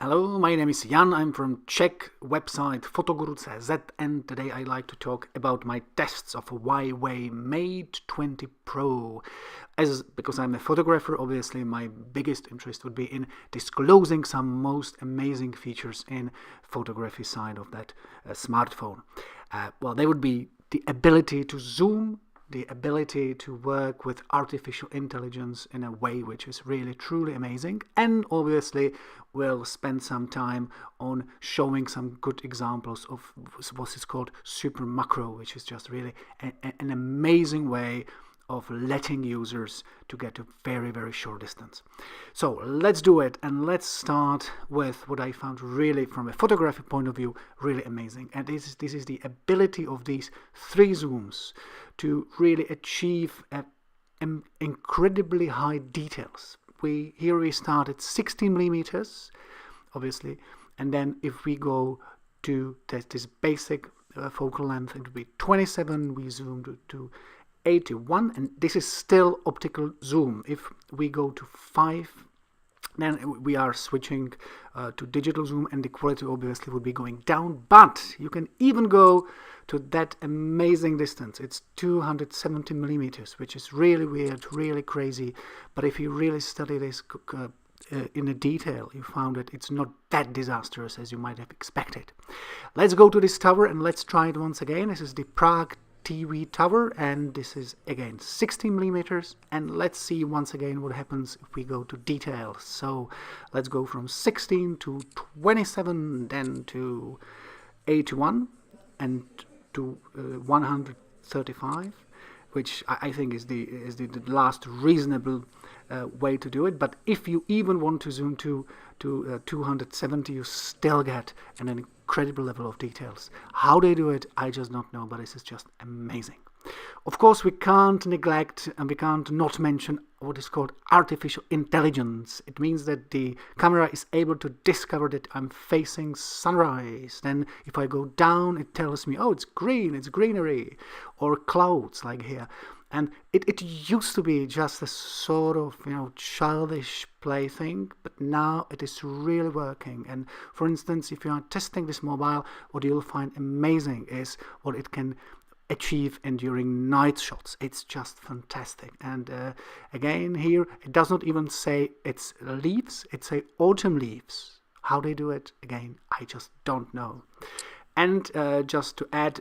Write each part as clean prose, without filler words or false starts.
Hello, my name is Jan. I'm from Czech website Fotoguru.cz, and today I like to talk about my tests of Huawei Mate 20 Pro. Because I'm a photographer, obviously my biggest interest would be in disclosing some most amazing features in photography side of that smartphone. They would be the ability to zoom, the ability to work with artificial intelligence in a way which is really truly amazing, and obviously we'll spend some time on showing some good examples of what is called super macro, which is just really an amazing way of letting users to get a very, very short distance. So let's do it, and let's start with what I found really, from a photography point of view, really amazing. And this is the ability of these three zooms to really achieve incredibly high details. Here we start at 16 millimeters, obviously, and then if we go to this basic focal length, it would be 27. We zoom to 81, and this is still optical zoom. If we go to 5, then we are switching to digital zoom, and the quality obviously would be going down, but you can even go to that amazing distance. It's 270 millimeters, which is really weird, really crazy, but if you really study this in a detail, you found that it's not that disastrous as you might have expected. Let's go to this tower and let's try it once again. This is the Prague TV tower, and this is again 16 millimeters, and let's see once again what happens if we go to details. So let's go from 16 to 27, then to 81, and to 135, which I think is the last reasonable way to do it. But if you even want to zoom to 270, you still get an incredible level of details. How they do it, I just don't know, but this is just amazing. Of course, we can't neglect and we can't not mention what is called artificial intelligence. It means that the camera is able to discover that I'm facing sunrise. Then if I go down, it tells me, oh, it's green, it's greenery, or clouds like here. And it used to be just a sort of, childish plaything, but now it is really working. And for instance, if you are testing this mobile, what you'll find amazing is what it can achieve and during night shots. It's just fantastic. And again, here it does not even say it's leaves, it's say autumn leaves. How they do it, again, I just don't know. And just to add,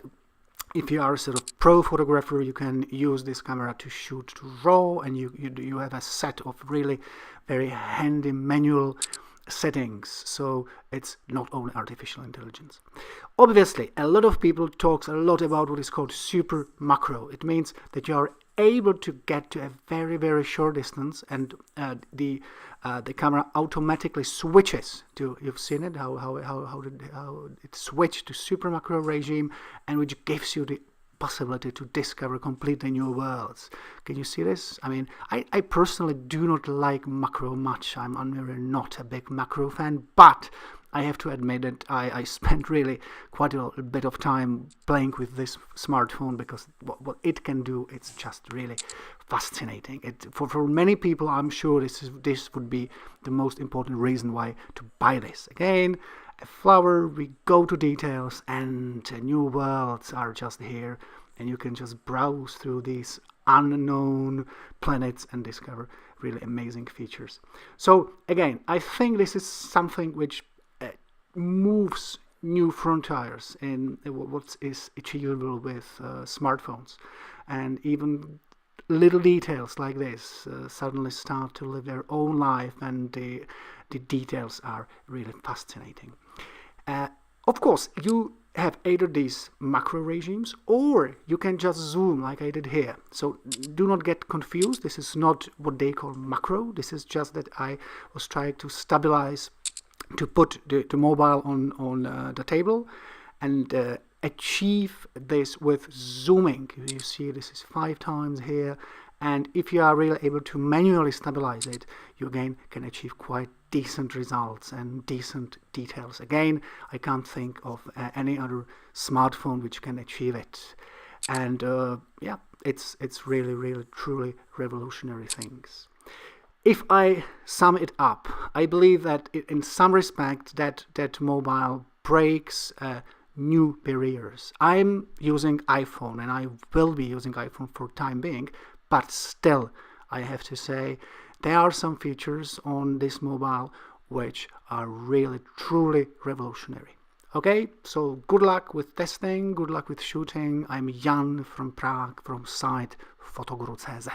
if you are a sort of pro photographer, you can use this camera to shoot to RAW, and you have a set of really very handy manual settings, so it's not only artificial intelligence. Obviously, a lot of people talks a lot about what is called super macro. It means that you are able to get to a very, very short distance, and the camera automatically switches to, you've seen it, how it switched to super macro regime, and which gives you the possibility to discover completely new worlds. Can you see this? I mean, I personally do not like macro much. I'm really not a big macro fan, but I have to admit that I spent really quite a bit of time playing with this smartphone, because what it can do, it's just really fascinating. For many people, I'm sure this would be the most important reason why to buy this. Again, a flower, we go to details, and new worlds are just here, and you can just browse through these unknown planets and discover really amazing features. So again, I think this is something which moves new frontiers in what is achievable with smartphones, and even little details like this suddenly start to live their own life, and the details are really fascinating. Of course, you have either these macro regimes, or you can just zoom like I did here. So do not get confused. This is not what they call macro. This is just that I was trying to stabilize, to put the mobile on the table, and achieve this with zooming. You see this is 5 times here, and if you are really able to manually stabilize it, you again can achieve quite decent results and decent details. Again, I can't think of any other smartphone which can achieve it. And yeah, it's really, really, truly revolutionary things. If I sum it up, I believe that in some respect that mobile breaks new barriers. I'm using iPhone and I will be using iPhone for time being, but still I have to say there are some features on this mobile which are really truly revolutionary. Okay, so good luck with testing, good luck with shooting. I'm Jan from Prague from site Fotoguru.cz.